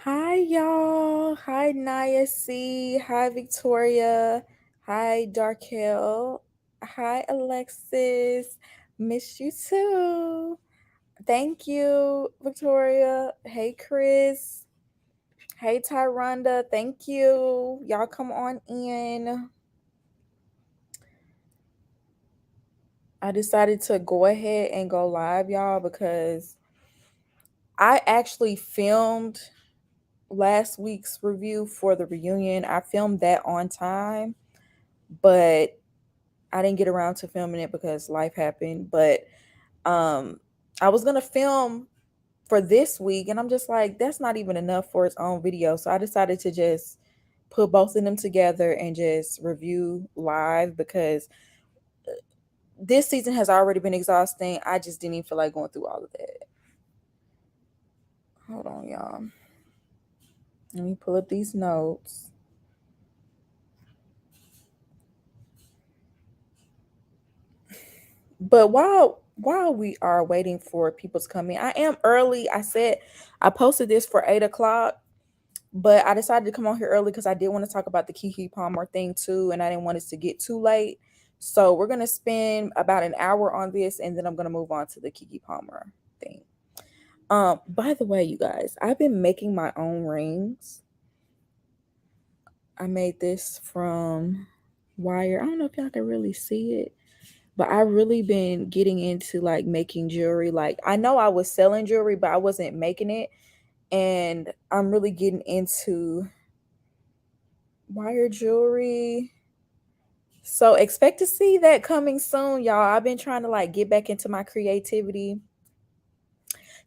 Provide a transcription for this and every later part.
Hi, y'all. Hi, Naya C. Hi, Victoria. Hi, Darkel. Hi, Alexis. Miss you too. Thank you, Victoria. Hey, Chris. Hey, Tyronda. Thank you. Y'all come on in. I decided to go ahead and go live, y'all, because I actually filmed last week's review for the reunion. I filmed that on time, but I didn't get around to filming it because life happened. But um I was gonna film for this week, and I'm just like, that's not even enough for its own video. So I decided to just put both of them together and just review live because this season has already been exhausting. I just didn't even feel like going through all of that. Hold on, y'all. Let me pull up these notes. But while we are waiting for people to come in, I am early. I said I posted this for 8 o'clock, but I decided to come on here early because I did want to talk about the Keke Palmer thing too, and I didn't want it to get too late. So we're gonna spend about an hour on this, and then I'm gonna move on to the Keke Palmer thing. By the way, you guys, I've been making my own rings. I made this from wire. I don't know if y'all can really see it, but I really been getting into like making jewelry. Like I know I was selling jewelry, but I wasn't making it. And I'm really getting into wire jewelry. So expect to see that coming soon, y'all. I've been trying to like get back into my creativity.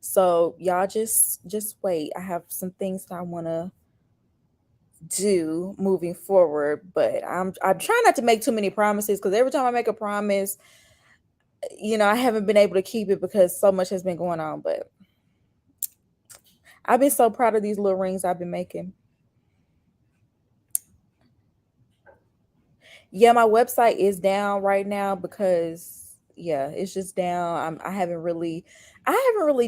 So y'all just wait. I have some things that I want to do moving forward, but I'm trying not to make too many promises because every time I make a promise, I haven't been able to keep it because so much has been going on. But I've been so proud of these little rings I've been making. Yeah, my website is down right now because it's just down. I haven't really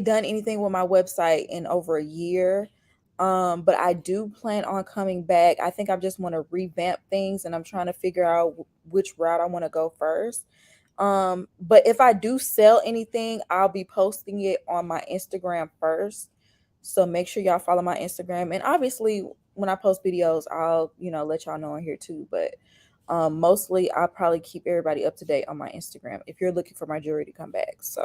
done anything with my website in over a year. But I do plan on coming back. I think I just want to revamp things, and I'm trying to figure out which route I want to go first. But if I do sell anything, I'll be posting it on my Instagram first. So make sure y'all follow my Instagram. And obviously when I post videos, I'll, let y'all know on here too. But mostly I'll probably keep everybody up to date on my Instagram if you're looking for my jewelry to come back. So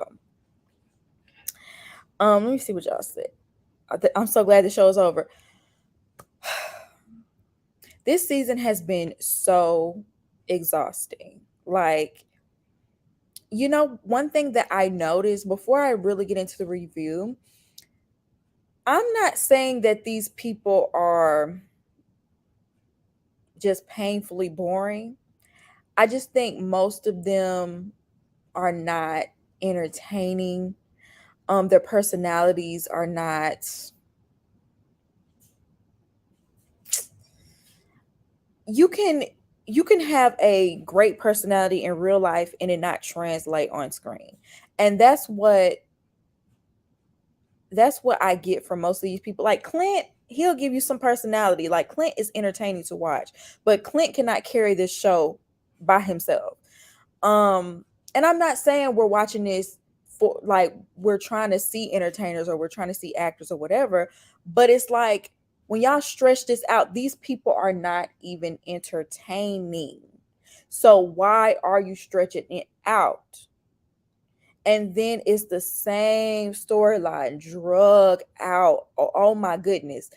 let me see what y'all said. I'm so glad the show is over. This season has been so exhausting. Like, one thing that I noticed before I really get into the review, I'm not saying that these people are just painfully boring. I just think most of them are not entertaining. Their personalities are not. You can you can have a great personality in real life and it not translate on screen, and that's what I get from most of these people. Like Clint, he'll give you some personality. Like Clint is entertaining to watch, but Clint cannot carry this show by himself. And I'm not saying we're watching this for like we're trying to see entertainers or we're trying to see actors or whatever, but it's like when y'all stretch this out, these people are not even entertaining. So why are you stretching it out? And then it's the same storyline, drug out. Oh my goodness.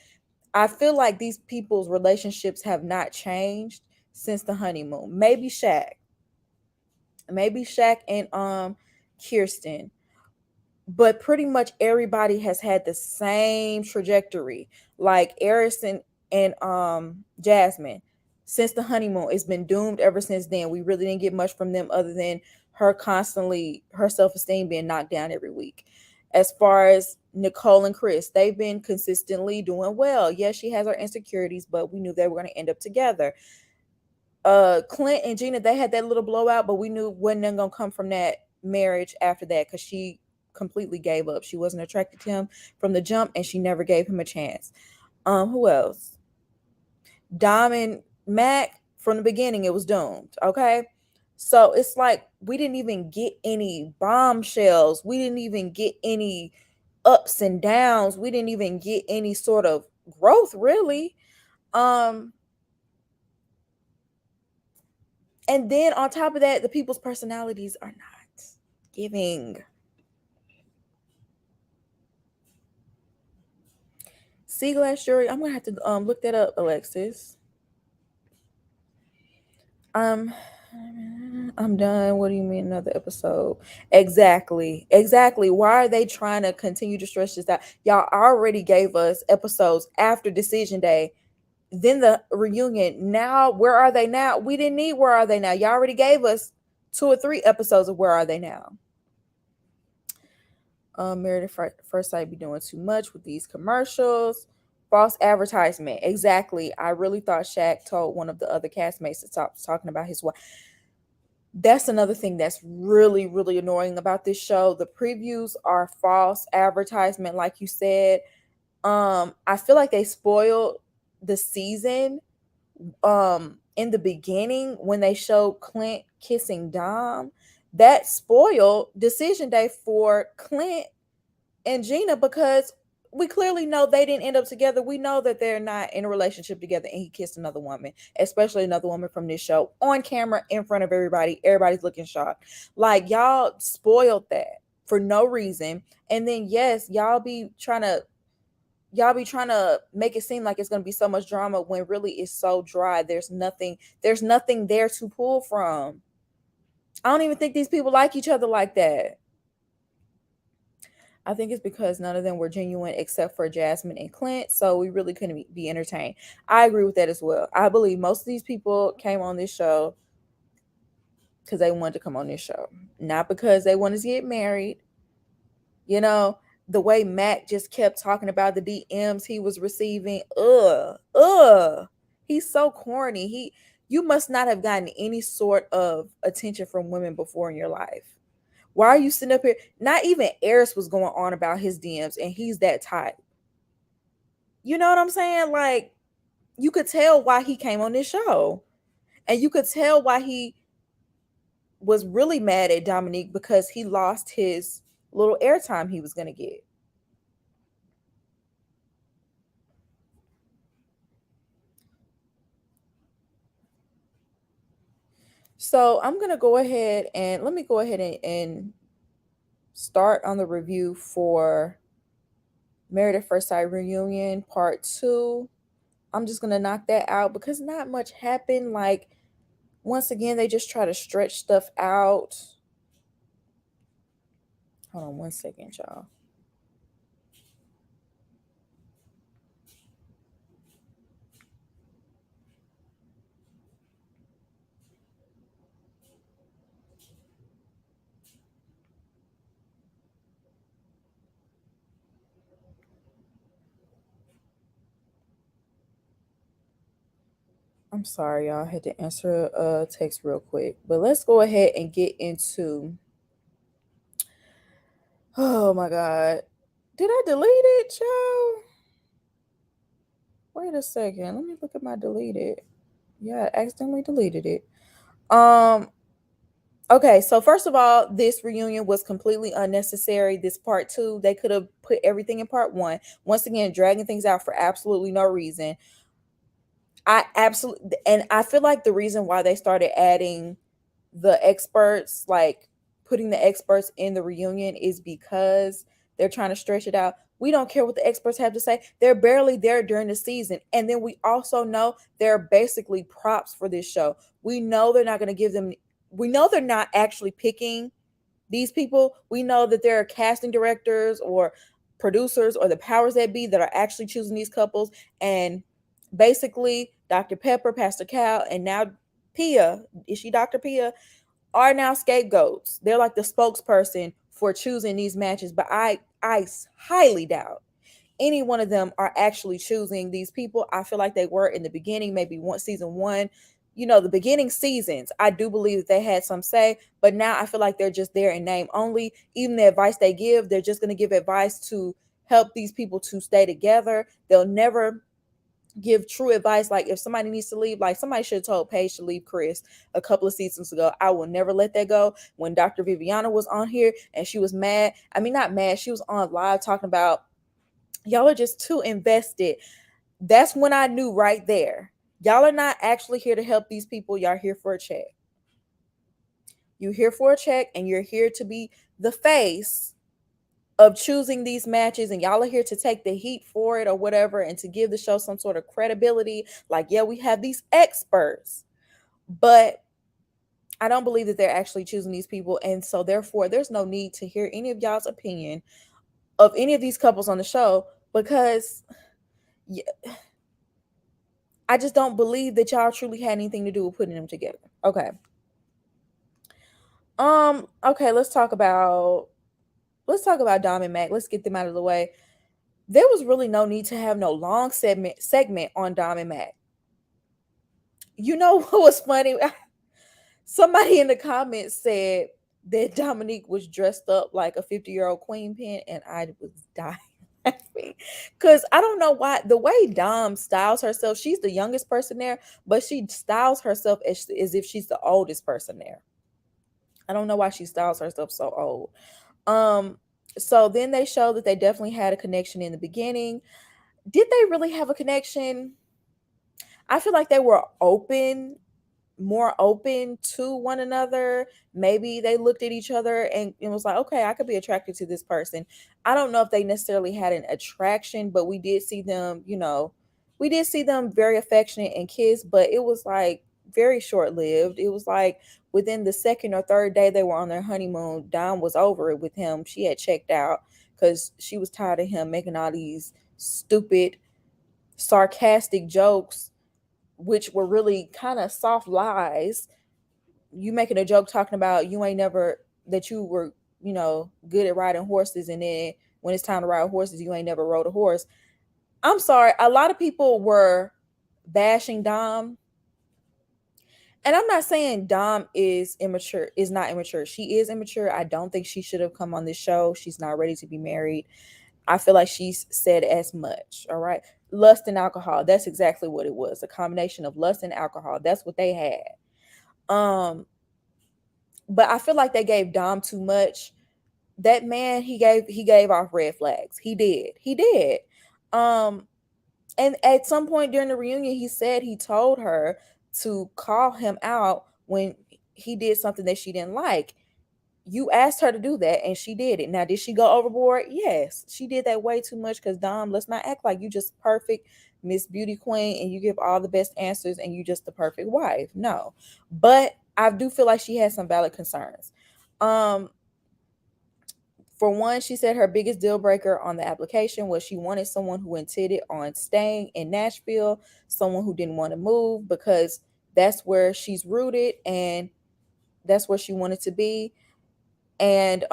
I feel like these people's relationships have not changed since the honeymoon. Maybe Shaq and Kirsten, but pretty much everybody has had the same trajectory. Like Harrison and Jasmine, since the honeymoon, it's been doomed ever since then. We really didn't get much from them other than her self-esteem being knocked down every week. As far as Nicole and Chris, they've been consistently doing well. Yes, she has her insecurities, but we knew they were going to end up together. Clint and Gina, they had that little blowout, but we knew wasn't gonna come from that marriage after that because she completely gave up. She wasn't attracted to him from the jump, and she never gave him a chance. Who else? Dom and Mac, from the beginning, it was doomed. Okay. So it's like we didn't even get any bombshells. We didn't even get any ups and downs. We didn't even get any sort of growth, really. Um, and then on top of that, the people's personalities are not giving. Sea glass jury. I'm gonna have to look that up, Alexis. Um, I'm done. What do you mean another episode? Exactly. Exactly. Why are they trying to continue to stretch this out? Y'all already gave us episodes after decision day, then the reunion. Now, where are they now? We didn't need where are they now? Y'all already gave us 2 or 3 episodes of where are they now? Married at first sight be doing too much with these commercials. False advertisement. Exactly. I really thought Shaq told one of the other castmates to stop talking about his wife. That's another thing that's really, really annoying about this show. The previews are false advertisement, like you said. I feel like they spoiled the season in the beginning when they showed Clint kissing Dom. That spoiled decision day for Clint and Gina because we clearly know they didn't end up together. We know that they're not in a relationship together, and he kissed another woman, especially another woman from this show, on camera in front of everybody. Everybody's looking shocked. Like, y'all spoiled that for no reason. And then yes, y'all be trying to make it seem like it's going to be so much drama when really it's so dry. There's nothing there to pull from. I don't even think these people like each other like that. I think it's because none of them were genuine except for Jasmine and Clint, so we really couldn't be entertained. I agree with that as well. I believe most of these people came on this show because they wanted to come on this show, not because they wanted to get married. You know, the way Mac just kept talking about the DMs he was receiving. He's so corny. You must not have gotten any sort of attention from women before in your life. Why are you sitting up here? Not even Eris was going on about his DMs, and he's that type. You know what I'm saying? Like, you could tell why he came on this show. And you could tell why he was really mad at Dominique because he lost his little airtime he was going to get. So I'm going to go ahead and let me go ahead and start on the review for Married at First Sight Reunion Part 2. I'm just going to knock that out because not much happened. Like, once again, they just try to stretch stuff out. Hold on 1 second, y'all. I'm sorry, y'all. I had to answer a text real quick. But let's go ahead and get into. Oh my God. Did I delete it, y'all? Wait a second. Let me look at my deleted. Yeah, I accidentally deleted it. Okay, so first of all, this reunion was completely unnecessary. This part 2, they could have put everything in part 1. Once again, dragging things out for absolutely no reason. And I feel like the reason why they started adding the experts, like putting the experts in the reunion, is because they're trying to stretch it out. We don't care what the experts have to say. They're barely there during the season. And then we also know they're basically props for this show. We know they're not going to give them, we know they're not actually picking these people. We know that there are casting directors or producers or the powers that be that are actually choosing these couples. And basically, Dr. Pepper, Pastor Cal, and now Pia, is she Dr. Pia, are now scapegoats. They're like the spokesperson for choosing these matches. But I highly doubt any one of them are actually choosing these people. I feel like they were in the beginning, maybe season 1. You know, the beginning seasons, I do believe that they had some say, but now I feel like they're just there in name only. Even the advice they give, they're just going to give advice to help these people to stay together. They'll never give true advice. Like if somebody needs to leave, like somebody should have told Paige to leave Chris a couple of seasons ago. I will never let that go. When Dr. Viviana was on here and she was mad, I mean not mad, she was on live talking about y'all are just too invested. That's when I knew right there. Y'all are not actually here to help these people. Y'all here for a check. You're here for a check and you're here to be the face of choosing these matches, and y'all are here to take the heat for it or whatever, and to give the show some sort of credibility. Like, yeah, we have these experts, but I don't believe that they're actually choosing these people. And so therefore there's no need to hear any of y'all's opinion of any of these couples on the show, because I just don't believe that y'all truly had anything to do with putting them together. Okay. Okay, let's talk about Dom and Mac. Let's get them out of the way. There was really no need to have no long segment on Dom and Mac. You know what was funny? Somebody in the comments said that Dominique was dressed up like a 50-year-old queen pin, and I was dying laughing. Because I don't know why, the way Dom styles herself, she's the youngest person there, but she styles herself as if she's the oldest person there. I don't know why she styles herself so old. So then they show that they definitely had a connection in the beginning. Did they really have a connection? I feel like they were more open to one another. Maybe they looked at each other and it was like, okay, I could be attracted to this person. I don't know if they necessarily had an attraction, but we did see them, we did see them very affectionate and kiss, but it was like very short lived. It was like within the second or third day they were on their honeymoon, Dom was over it with him. She had checked out because she was tired of him making all these stupid, sarcastic jokes, which were really kind of soft lies. You making a joke talking about you ain't never, that you were, good at riding horses, and then when it's time to ride horses, you ain't never rode a horse. I'm sorry, a lot of people were bashing Dom. And I'm not saying Dom is not immature. She is immature. I don't think she should have come on this show. She's not ready to be married. I feel like she's said as much. All right. Lust and alcohol. That's exactly what it was. A combination of lust and alcohol. That's what they had. But I feel like they gave Dom too much. That man, he gave off red flags. He did. And at some point during the reunion, he said he told her to call him out when he did something that she didn't like. You asked her to do that and she did it. Now, did she go overboard? Yes, she did that way too much, because Dom, let's not act like you just perfect Miss Beauty Queen and you give all the best answers and you just the perfect wife. No. But I do feel like she has some valid concerns. For one, she said her biggest deal breaker on the application was she wanted someone who intended on staying in Nashville, someone who didn't want to move, because that's where she's rooted and that's where she wanted to be. And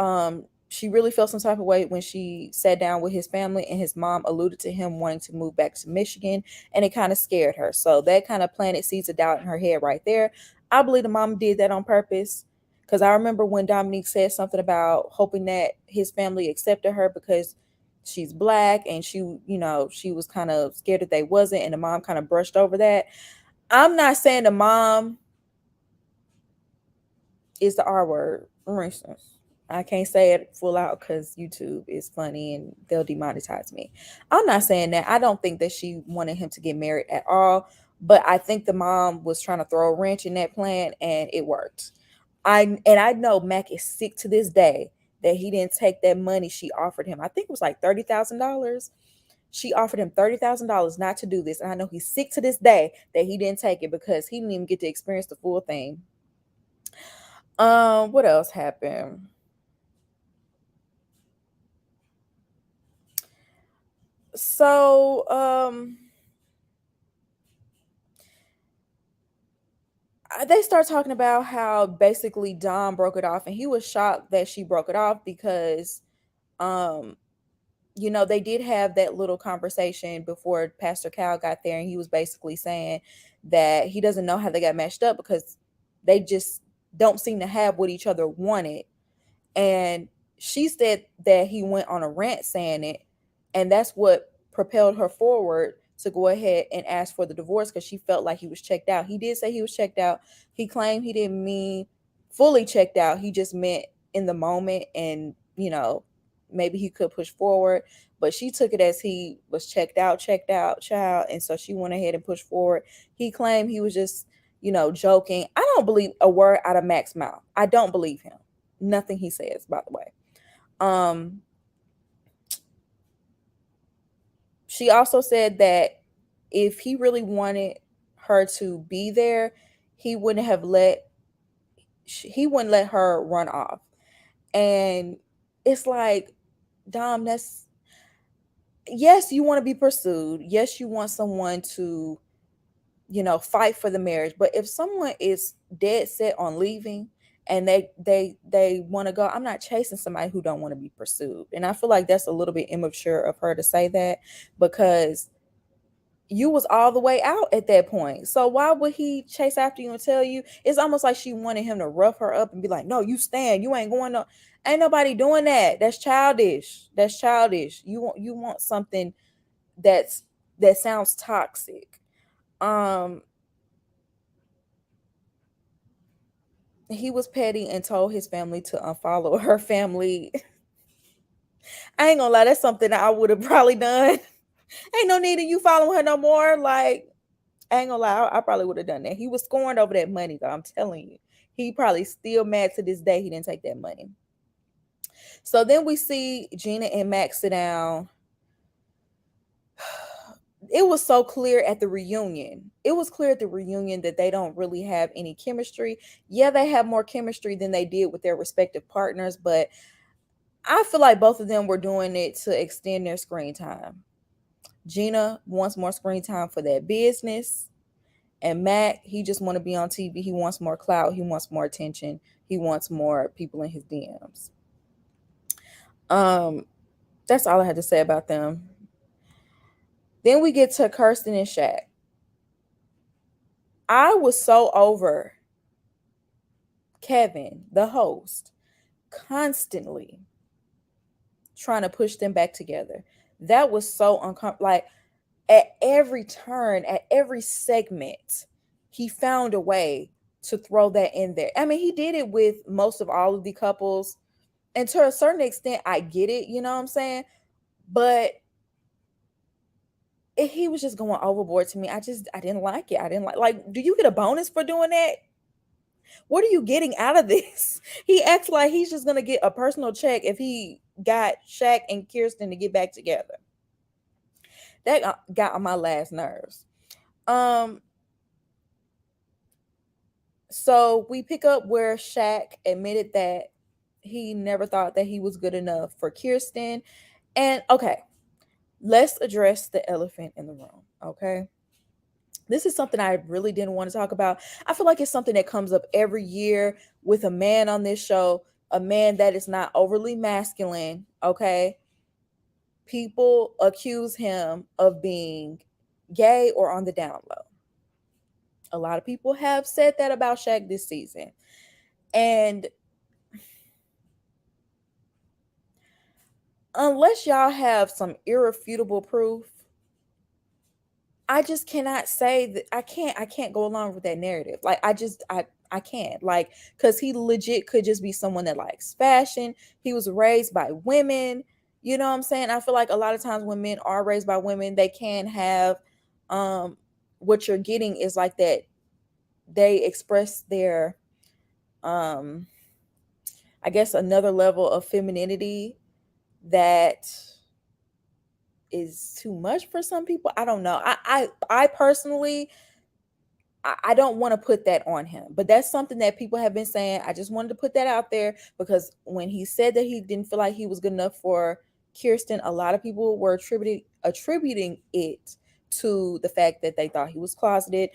she really felt some type of way when she sat down with his family and his mom alluded to him wanting to move back to Michigan, and it kind of scared her. So that kind of planted seeds of doubt in her head right there. I believe the mom did that on purpose, because I remember when Dominique said something about hoping that his family accepted her because she's black, and she was kind of scared that they wasn't, and the mom kind of brushed over that. I'm not saying the mom is the R word, for instance. I can't say it full out because YouTube is funny and they'll demonetize me. I'm not saying that. I don't think that she wanted him to get married at all, but I think the mom was trying to throw a wrench in that plan and it worked. I know Mac is sick to this day that he didn't take that money she offered him. I think it was like $30,000. She offered him $30,000 not to do this. And I know he's sick to this day that he didn't take it because he didn't even get to experience the full thing. What else happened? So, they start talking about how basically Dom broke it off, and he was shocked that she broke it off because, um, they did have that little conversation before Pastor Cal got there, and he was basically saying that he doesn't know how they got matched up because they just don't seem to have what each other wanted. And she said that he went on a rant saying it, and that's what propelled her forward to go ahead and ask for the divorce because she felt like he was checked out. He did say he was checked out. He claimed he didn't mean fully checked out. He just meant in the moment, and maybe he could push forward. But she took it as he was checked out, child. And so she went ahead and pushed forward. He claimed he was just, joking. I don't believe a word out of Mac's mouth. I don't believe him. Nothing he says, by the way. She also said that if he really wanted her to be there, he wouldn't let her run off. And it's like, Dom, yes, you want to be pursued. Yes, you want someone to, fight for the marriage. But if someone is dead set on leaving and they want to go, I'm not chasing somebody who don't want to be pursued. And I feel like that's a little bit immature of her to say that, because you was all the way out at that point. So why would he chase after you and tell you? It's almost like she wanted him to rough her up and be like, no, you stand, you ain't going no. Ain't nobody doing that. That's childish. You want something that sounds toxic. He was petty and told his family to unfollow her family. I ain't gonna lie, that's something that I would have probably done. Ain't no need of you following her no more. Like, I ain't gonna lie, I probably would have done that. He was scorned over that money, though. I'm telling you. He probably still mad to this day he didn't take that money. So then we see Gina and Max sit down. It was so clear at the reunion. It was clear at the reunion that they don't really have any chemistry. Yeah, they have more chemistry than they did with their respective partners, but I feel like both of them were doing it to extend their screen time. Gina wants more screen time for that business. And Mac, he just want to be on TV. He wants more clout. He wants more attention. He wants more people in his DMs. That's all I had to say about them. Then we get to Kirsten and Shaq. I was so over Kevin, the host, constantly trying to push them back together. That was so uncomfortable. Like, at every turn, at every segment, he found a way to throw that in there. I mean, he did it with most of all of the couples. And to a certain extent, I get it, you know what I'm saying? But he was just going overboard to me. I didn't like it. I didn't like, do you get a bonus for doing that? What are you getting out of this? He acts like he's just going to get a personal check if he got Shaq and Kirsten to get back together. That got on my last nerves. So we pick up where Shaq admitted that he never thought that he was good enough for Kirsten. And okay, let's address the elephant in the room, okay? This is something I really didn't want to talk about. I feel like it's something that comes up every year with a man on this show, a man that is not overly masculine, okay? People accuse him of being gay or on the down low. A lot of people have said that about Shaq this season. And unless y'all have some irrefutable proof, I just cannot say that. I can't go along with that narrative. Like, I can't. Like, because he legit could just be someone that likes fashion. He was raised by women. You know what I'm saying? I feel like a lot of times when men are raised by women, they can have what you're getting is like that they express their I guess another level of femininity that is too much for some people. I don't know. I personally, I don't want to put that on him, but that's something that people have been saying. I just wanted to put that out there because when he said that he didn't feel like he was good enough for Kirsten, a lot of people were attributing it to the fact that they thought he was closeted.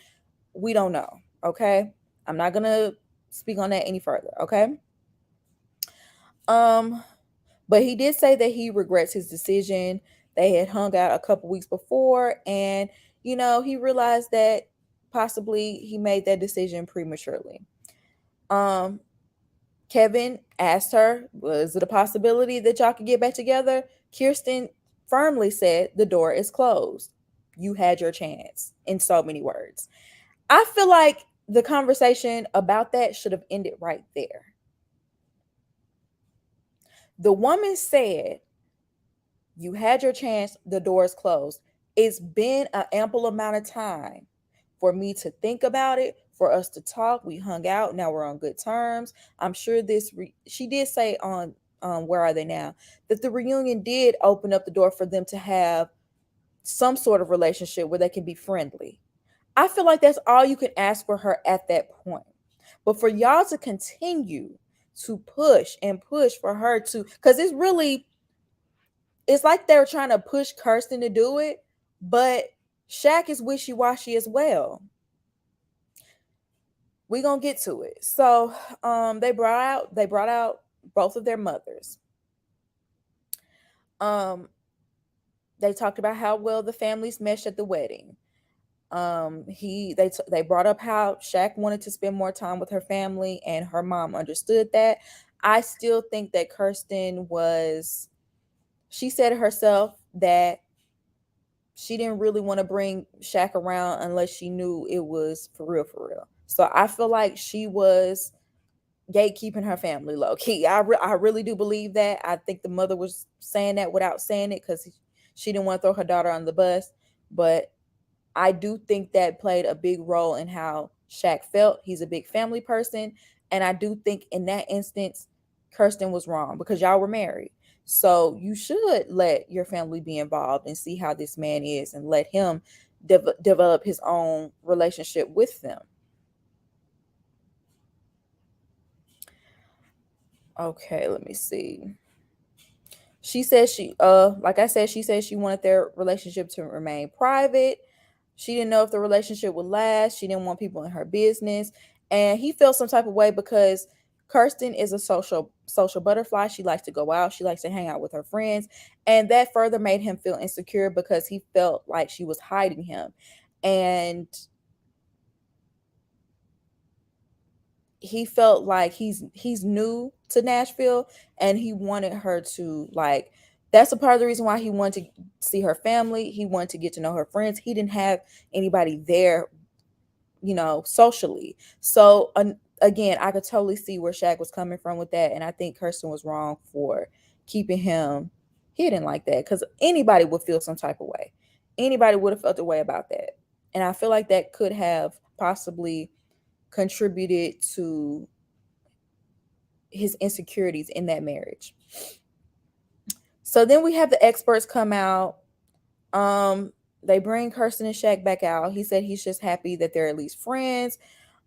We don't know. Okay. I'm not going to speak on that any further. Okay. But he did say that he regrets his decision. They had hung out a couple weeks before, and he realized that possibly he made that decision prematurely. Kevin asked her, was it a possibility that y'all could get back together? Kirsten firmly said the door is closed. You had your chance, in so many words. I feel like the conversation about that should have ended right there. The woman said, you had your chance, the door is closed. It's been an ample amount of time for me to think about it, for us to talk. We hung out. Now we're on good terms. I'm sure she did say on Where Are They Now, that the reunion did open up the door for them to have some sort of relationship where they can be friendly. I feel like that's all you can ask for her at that point. But for y'all to continue to push and push for her to, because it's like they're trying to push Kirsten to do it, but Shaq is wishy-washy as well. We gonna get to it. So they brought out both of their mothers. They talked about how well the families meshed at the wedding. They brought up how Shaq wanted to spend more time with her family and her mom understood that. I still think that she said herself that she didn't really want to bring Shaq around unless she knew it was for real, for real. So I feel like she was gatekeeping her family low key. I really do believe that. I think the mother was saying that without saying it because she didn't want to throw her daughter on the bus. But I do think that played a big role in how Shaq felt. He's a big family person. And I do think in that instance, Kirsten was wrong because y'all were married. So you should let your family be involved and see how this man is and let him develop his own relationship with them. Okay, let me see. She said like I said, she said she wanted their relationship to remain private. She didn't know if the relationship would last. She didn't want people in her business. And he felt some type of way because Kirsten is a social butterfly. She likes to go out. She likes to hang out with her friends. And that further made him feel insecure because he felt like she was hiding him. And he felt like he's new to Nashville and he wanted her to like that's a part of the reason why he wanted to see her family. He wanted to get to know her friends. He didn't have anybody there, socially. So again, I could totally see where Shaq was coming from with that. And I think Kirsten was wrong for keeping him hidden like that because anybody would feel some type of way. Anybody would have felt a way about that. And I feel like that could have possibly contributed to his insecurities in that marriage. So then we have the experts come out. They bring Kirsten and Shaq back out. He said he's just happy that they're at least friends.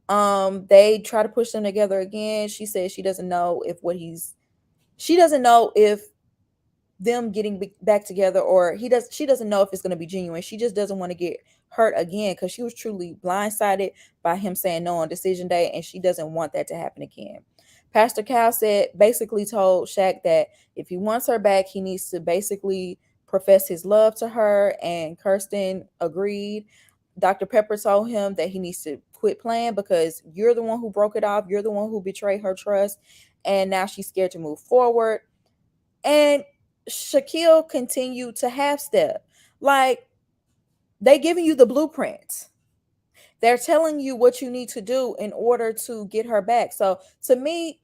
They try to push them together again. She says she doesn't know if them getting back together or she doesn't know if it's going to be genuine. She just doesn't want to get hurt again because she was truly blindsided by him saying no on decision day, and she doesn't want that to happen again. Pastor Cal basically told Shaq that if he wants her back, he needs to basically profess his love to her, and Kirsten agreed. Dr. Pepper told him that he needs to quit playing because you're the one who broke it off. You're the one who betrayed her trust, and now she's scared to move forward. And Shaquille continued to half step. Like, they giving you the blueprint. They're telling you what you need to do in order to get her back. So to me,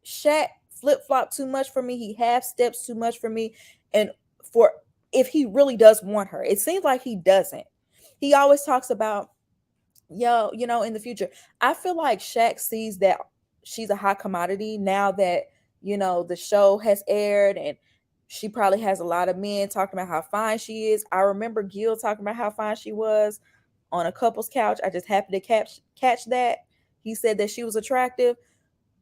Shaq flip-flop too much for me. He half steps too much for me. And for if he really does want her, it seems like he doesn't. He always talks about, in the future. I feel like Shaq sees that she's a hot commodity now that, the show has aired and she probably has a lot of men talking about how fine she is. I remember Gil talking about how fine she was on a couple's couch. I just happened to catch that. He said that she was attractive.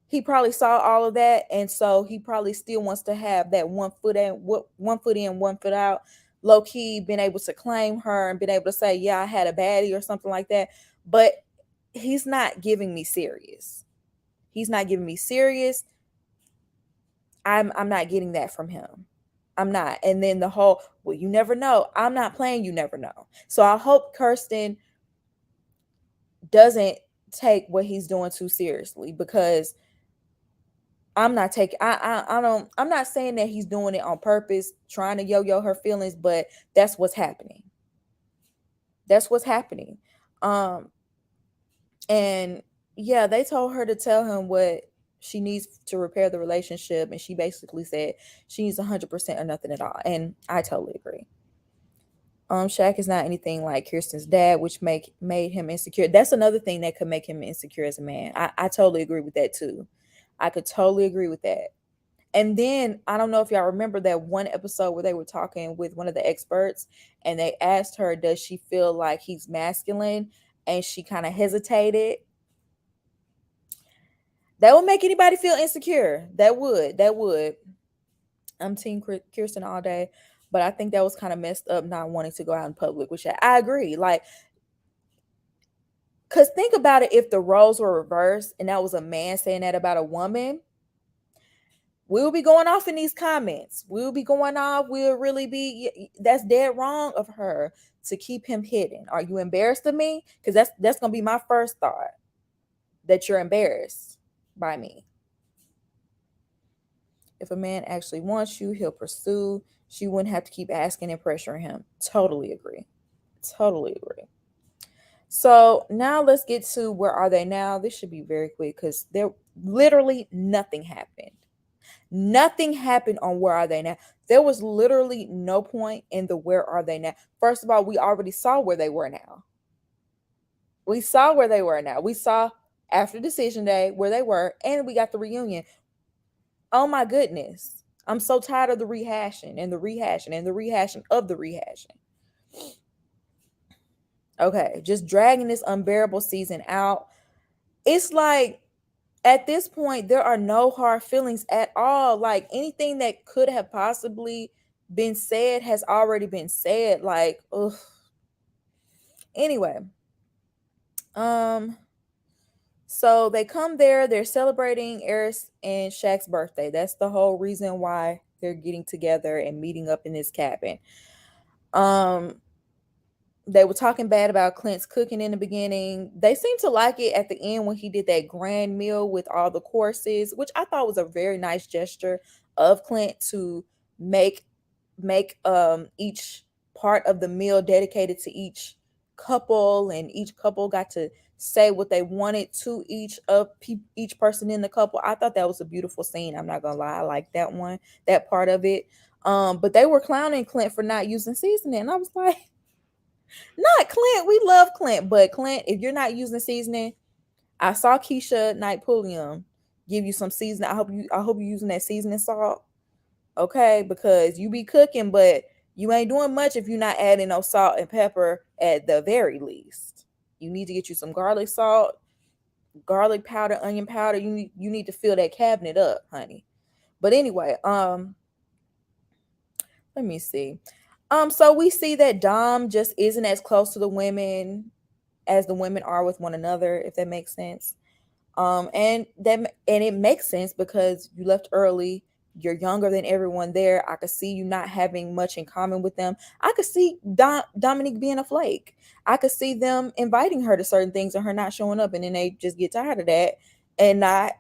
He probably saw all of that, and so he probably still wants to have that 1 foot in, 1 foot in, 1 foot out. Low key, been able to claim her and been able to say, "Yeah, I had a baddie" or something like that. But he's not giving me serious. He's not giving me serious. I'm not getting that from him. I'm not. And then the whole, well, you never know. I'm not playing you never know. So I hope Kirsten doesn't take what he's doing too seriously because I'm not taking I'm not saying that he's doing it on purpose, trying to yo-yo her feelings, but that's what's happening. That's what's happening. Um, and yeah, they told her to tell him what she needs to repair the relationship, and she basically said she needs 100% or nothing at all. And I totally agree. Shaq is not anything like Kirsten's dad, which made him insecure. That's another thing that could make him insecure as a man. I totally agree with that too. I could totally agree with that. And then I don't know if y'all remember that one episode where they were talking with one of the experts and they asked her, does she feel like he's masculine? And she kind of hesitated. That would make anybody feel insecure. That would. That would. I'm team Kirsten all day, but I think that was kind of messed up not wanting to go out in public, which I agree. Like, because think about it, if the roles were reversed and that was a man saying that about a woman, we'll be going off in these comments. We'll be going off. We'll really be, that's dead wrong of her to keep him hidden. Are you embarrassed of me? Because that's gonna be my first thought, that you're embarrassed by me. If a man actually wants you, he'll pursue. She wouldn't have to keep asking and pressuring him. Totally agree. Totally agree. So now let's get to where are they now. This should be very quick because there literally nothing happened. Nothing happened on where are they now. There was literally no point in the where are they now. First of all, we already saw where they were now. We saw where they were now. We saw after decision day where they were, and we got the reunion. Oh my goodness. I'm so tired of the rehashing and the rehashing and the rehashing of the rehashing. Okay, just dragging this unbearable season out. It's like at this point, there are no hard feelings at all. Like anything that could have possibly been said has already been said. Like, ugh. Anyway, um, so they come there, they're celebrating Eris and Shaq's birthday. That's the whole reason why they're getting together and meeting up in this cabin. Um, they were talking bad about Clint's cooking in the beginning. They seemed to like it at the end when he did that grand meal with all the courses, which I thought was a very nice gesture of Clint to make each part of the meal dedicated to each couple, and each couple got to say what they wanted to each person in the couple. I thought that was a beautiful scene. I'm not gonna lie, I like that one, that part of it. But they were clowning Clint for not using seasoning, and I was like, not Clint. We love Clint, but Clint, if you're not using seasoning, I saw Keisha Knight Pulliam give you some seasoning. I hope you're using that seasoning salt. Okay, because you be cooking, but you ain't doing much if you're not adding no salt and pepper at the very least. You need to get you some garlic salt, garlic powder, onion powder. You need to fill that cabinet up, honey. But anyway, let me see. So we see that Dom just isn't as close to the women as the women are with one another, if that makes sense. And it makes sense because you left early. You're younger than everyone there. I could see you not having much in common with them. I could see Dominique being a flake. I could see them inviting her to certain things and her not showing up, and then they just get tired of that and not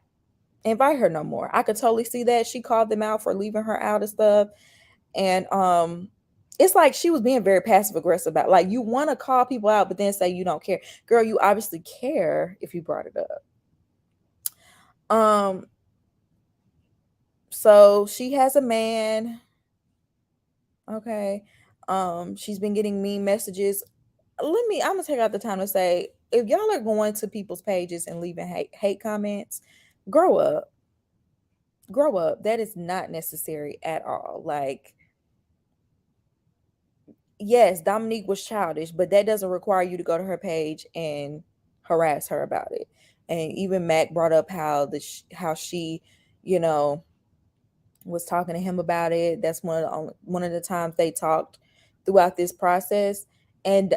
invite her no more. I could totally see that. She called them out for leaving her out and stuff. And it's like she was being very passive aggressive about, like, you want to call people out but then say you don't care. Girl, you obviously care if you brought it up. So she has a man. Okay. She's been getting mean messages. I'm gonna take out the time to say, if y'all are going to people's pages and leaving hate comments, grow up. Grow up. That is not necessary at all. Like, yes, Dominique was childish, but that doesn't require you to go to her page and harass her about it. And even Mac brought up how she, you know, was talking to him about it. That's one of the times they talked throughout this process. And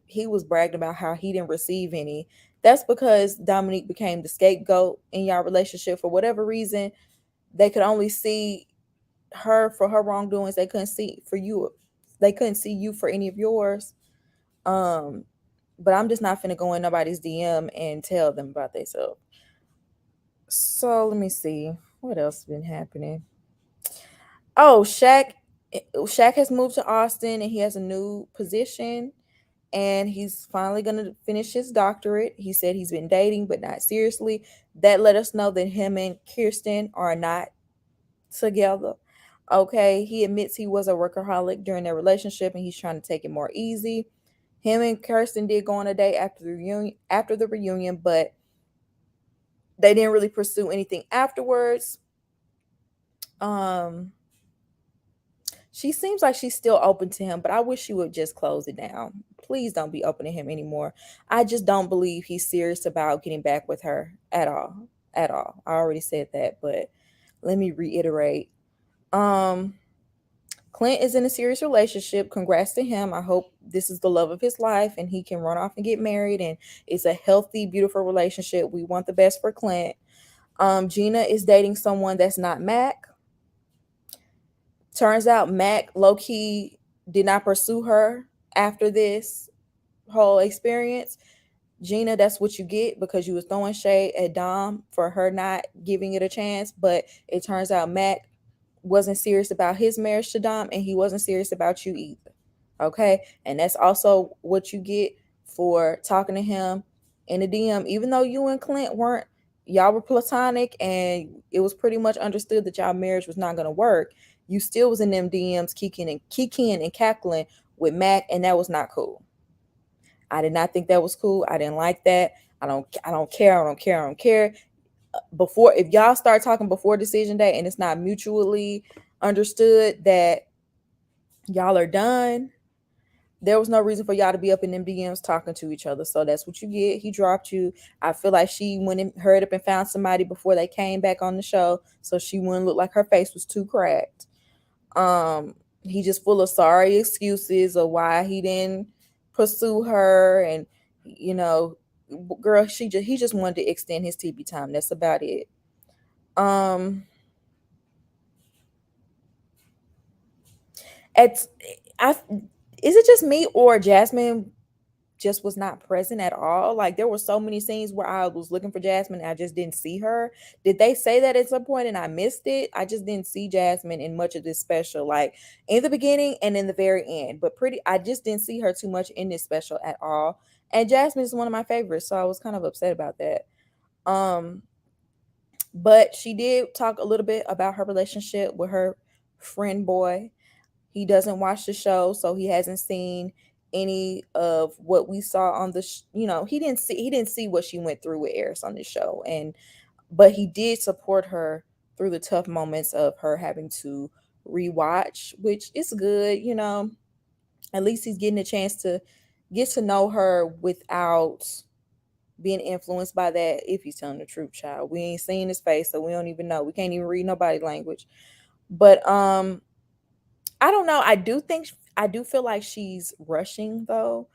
he was bragging about how he didn't receive any. That's because Dominique became the scapegoat in y'all relationship for whatever reason. They could only see her for her wrongdoings. They couldn't see for you. They couldn't see you for any of yours. But I'm just not finna go in nobody's DM and tell them about themselves. So let me see what else has been happening. Oh, Shaq has moved to Austin and he has a new position. and he's finally going to finish his doctorate. He said he's been dating, but not seriously. That let us know that him and Kirsten are not together. Okay, he admits he was a workaholic during their relationship and he's trying to take it more easy. Him and Kirsten did go on a date after the reunion, but they didn't really pursue anything afterwards. Um she seems like she's still open to him, but I wish she would just close it down. Please don't be open to him anymore. I just don't believe he's serious about getting back with her at all. At all. I already said that, but let me reiterate. Um Clint is in a serious relationship. Congrats to him. I hope this is the love of his life and he can run off and get married and it's a healthy, beautiful relationship. We want the best for Clint. Gina is dating someone that's not Mac. Turns out Mac low key did not pursue her after this whole experience. Gina, that's what you get because you was throwing shade at Dom for her not giving it a chance. But it turns out Mac wasn't serious about his marriage to Dom and he wasn't serious about you either. Okay. And that's also what you get for talking to him in the DM. Even though you and Clint weren't, y'all were platonic and it was pretty much understood that y'all marriage was not going to work. You still was in them DMs kicking and cackling with Mac, and that was not cool. I did not think that was cool. I didn't like that. I don't care. Before, if y'all start talking before decision day and it's not mutually understood that y'all are done, there was no reason for y'all to be up in them DMs talking to each other. So that's what you get. He dropped you. I feel like she went and hurried up and found somebody before they came back on the show, so she wouldn't look like her face was too cracked. He just full of sorry excuses of why he didn't pursue her, and you know, girl, he just wanted to extend his TV time. That's about it. Um, it's I is it just me or Jasmine just was not present at all? Like there were so many scenes where I was looking for Jasmine and I just didn't see her. Did they say that at some point and I missed it? I just didn't see Jasmine in much of this special, like in the beginning and in the very end. But pretty I just didn't see her too much in this special at all. And Jasmine is one of my favorites, so I was kind of upset about that. Um but she did talk a little bit about her relationship with her friend boy. He doesn't watch the show, so he hasn't seen any of what we saw on the he didn't see what she went through with Eris on this show, and but he did support her through the tough moments of her having to rewatch, which is good. At least he's getting a chance to get to know her without being influenced by that. If he's telling the truth, child, we ain't seen his face, so we don't even know. We can't even read nobody's language. But I don't know. I do feel like she's rushing though,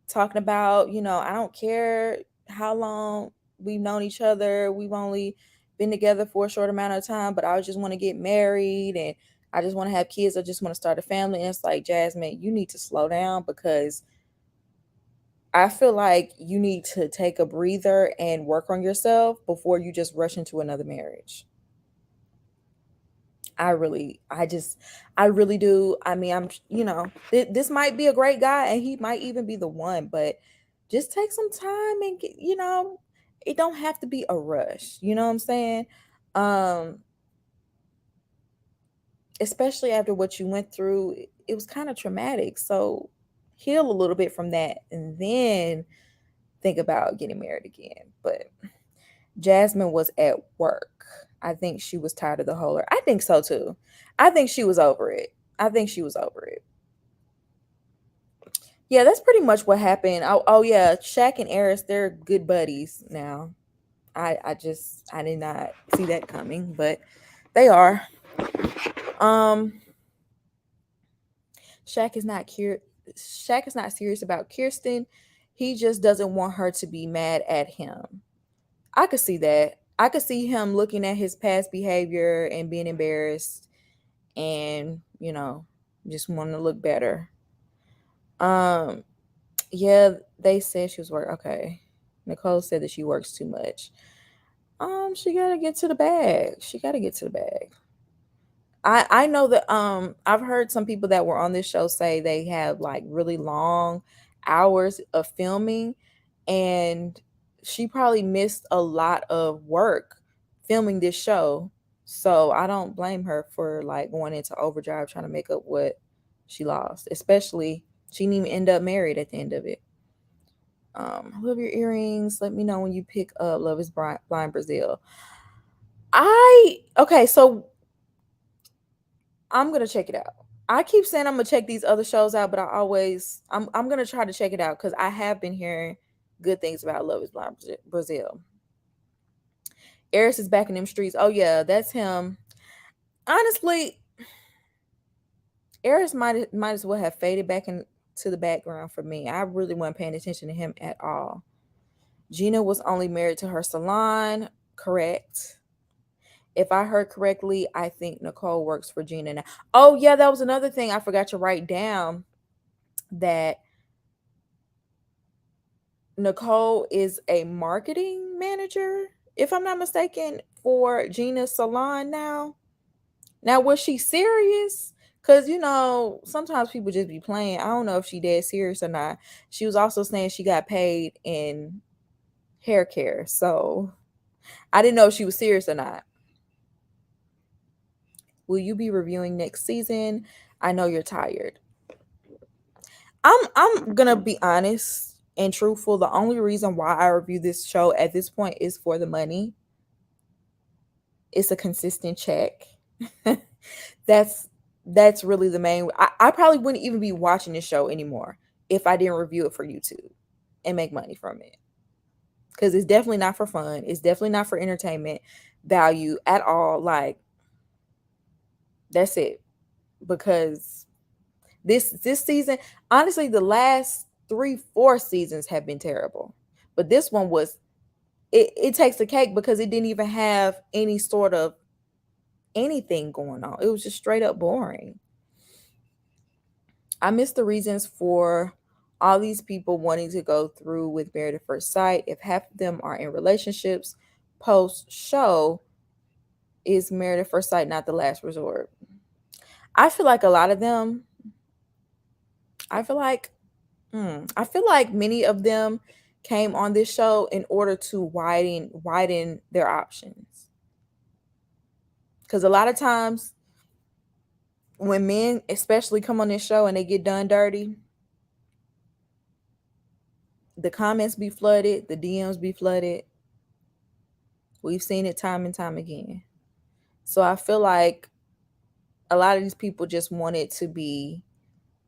talking about, I don't care how long we've known each other. We've only been together for a short amount of time, but I just want to get married and I just want to have kids. I just want to start a family. And it's like, Jasmine, you need to slow down because I feel like you need to take a breather and work on yourself before you just rush into another marriage. I really do. I mean, this might be a great guy and he might even be the one, but just take some time and it don't have to be a rush. You know what I'm saying? Um, Especially after what you went through, it was kind of traumatic. So heal a little bit from that and then think about getting married again. But Jasmine was at work. I think she was tired of the whole. I think so too. I think she was over it. I think she was over it. Yeah, that's pretty much what happened. Oh yeah, Shaq and Eris, they're good buddies now. I did not see that coming, but they are. Um, Shaq is not cur- Shaq is not serious about Kirsten. He just doesn't want her to be mad at him. I could see that. I could see him looking at his past behavior and being embarrassed and, just wanting to look better. Um, yeah, they said she was work. Okay. Nicole said that she works too much. She gotta get to the bag. She gotta get to the bag. I know that I've heard some people that were on this show say they have like really long hours of filming, and she probably missed a lot of work filming this show. So I don't blame her for like going into overdrive trying to make up what she lost. Especially she didn't even end up married at the end of it. I love your earrings. Let me know when you pick up Love is Blind Brazil. So I'm gonna check it out. I keep saying I'm gonna check these other shows out, but I'm gonna try to check it out because I have been hearing good things about Love is Blind Brazil. Eris is back in them streets. Oh yeah, that's him. Honestly, Eris might as well have faded back into the background for me. I really wasn't paying attention to him at all. Gina was only married to her salon, correct? If I heard correctly, I think Nicole works for Gina now. Oh yeah, that was another thing I forgot to write down, that Nicole is a marketing manager, if I'm not mistaken, for Gina's salon now. Now, was she serious? Because, sometimes people just be playing. I don't know if she dead serious or not. She was also saying she got paid in hair care. So I didn't know if she was serious or not. Will you be reviewing next season? I know you're tired. I'm gonna be honest and truthful. The only reason why I review this show at this point is for the money. It's a consistent check. that's really the main. I probably wouldn't even be watching this show anymore if I didn't review it for YouTube and make money from it. Because it's definitely not for fun. It's definitely not for entertainment value at all. Like, that's it. Because this season, honestly, the last 3-4 seasons have been terrible. But this one was, it takes the cake because it didn't even have any sort of anything going on. It was just straight up boring. I miss the reasons for all these people wanting to go through with Married at First Sight. If half of them are in relationships post show, is Married at First Sight not the last resort? I feel like a lot of them, I feel like many of them came on this show in order to widen their options. Because a lot of times when men especially come on this show and they get done dirty, the comments be flooded, the DMs be flooded. We've seen it time and time again. So I feel like a lot of these people just want it to be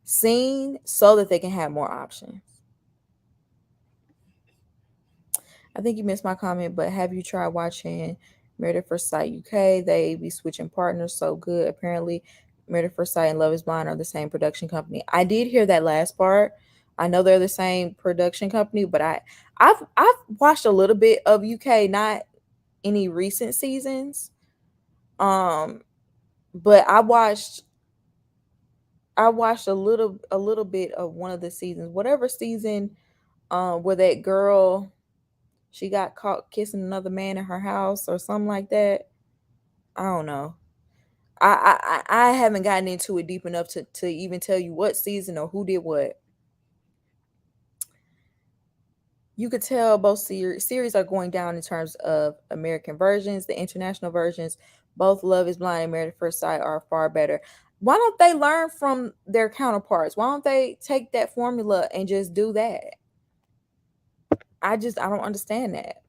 seen so that they can have more options. I think you missed my comment, but have you tried watching Married at First Sight UK? They be switching partners so good. Apparently, Married at First Sight and Love is Blind are the same production company. I did hear that last part. I know they're the same production company, but I've watched a little bit of UK, not any recent seasons. But I watched a little bit of one of the seasons, whatever season where that girl, she got caught kissing another man in her house or something like that. I don't know. I haven't gotten into it deep enough to even tell you what season or who did what. You could tell both series are going down in terms of American versions. The international versions, both Love is Blind and Married at First Sight, are far better. Why don't they learn from their counterparts? Why don't they take that formula and just do that? I don't understand that.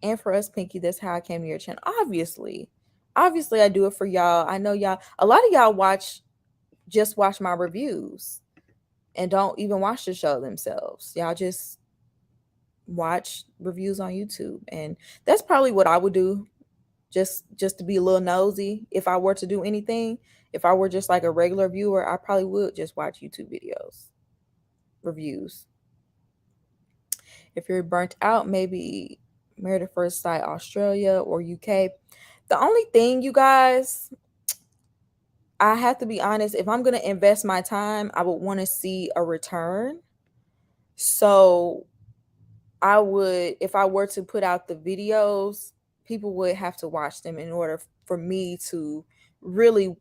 And for us, Pinky, that's how I came to your channel. Obviously, I do it for y'all. I know y'all. A lot of y'all just watch my reviews and don't even watch the show themselves. Y'all just watch reviews on YouTube, and that's probably what I would do, just to be a little nosy. If I were to do anything, if I were just like a regular viewer, I probably would just watch YouTube videos, reviews. If you're burnt out, maybe Married at First Sight Australia or UK. The only thing, you guys, I have to be honest, if I'm going to invest my time, I would want to see a return. So I would, if I were to put out the videos, people would have to watch them in order for me to really,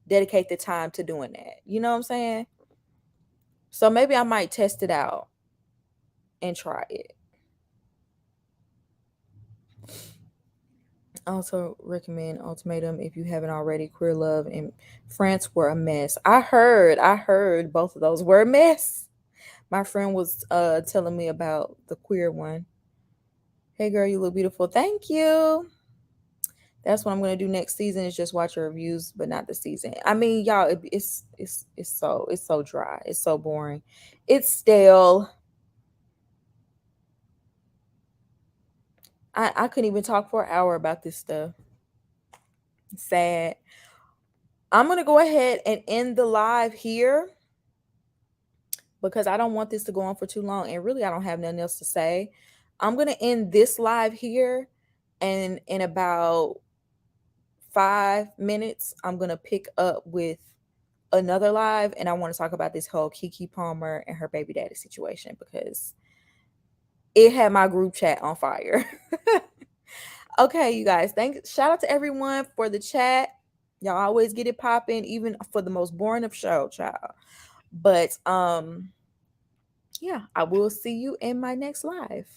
dedicate the time to doing that. You know what I'm saying? So maybe I might test it out and try it. Also recommend Ultimatum if you haven't already. Queer Love and France were a mess. I heard both of those were a mess. My friend was telling me about the queer one. Hey girl, you look beautiful. Thank you. That's what I'm gonna do next season is just watch your reviews, but not the season. I mean, y'all, it's so dry. It's so boring. It's stale. I couldn't even talk for an hour about this stuff. Sad. I'm gonna go ahead and end the live here because I don't want this to go on for too long. And really, I don't have nothing else to say. I'm gonna end this live here, and in about 5 minutes, I'm gonna pick up with another live, and I want to talk about this whole Keke Palmer and her baby daddy situation because it had my group chat on fire. Okay, you guys, thanks. Shout out to everyone for the chat. Y'all always get it popping, even for the most boring of show, child. But yeah, I will see you in my next live.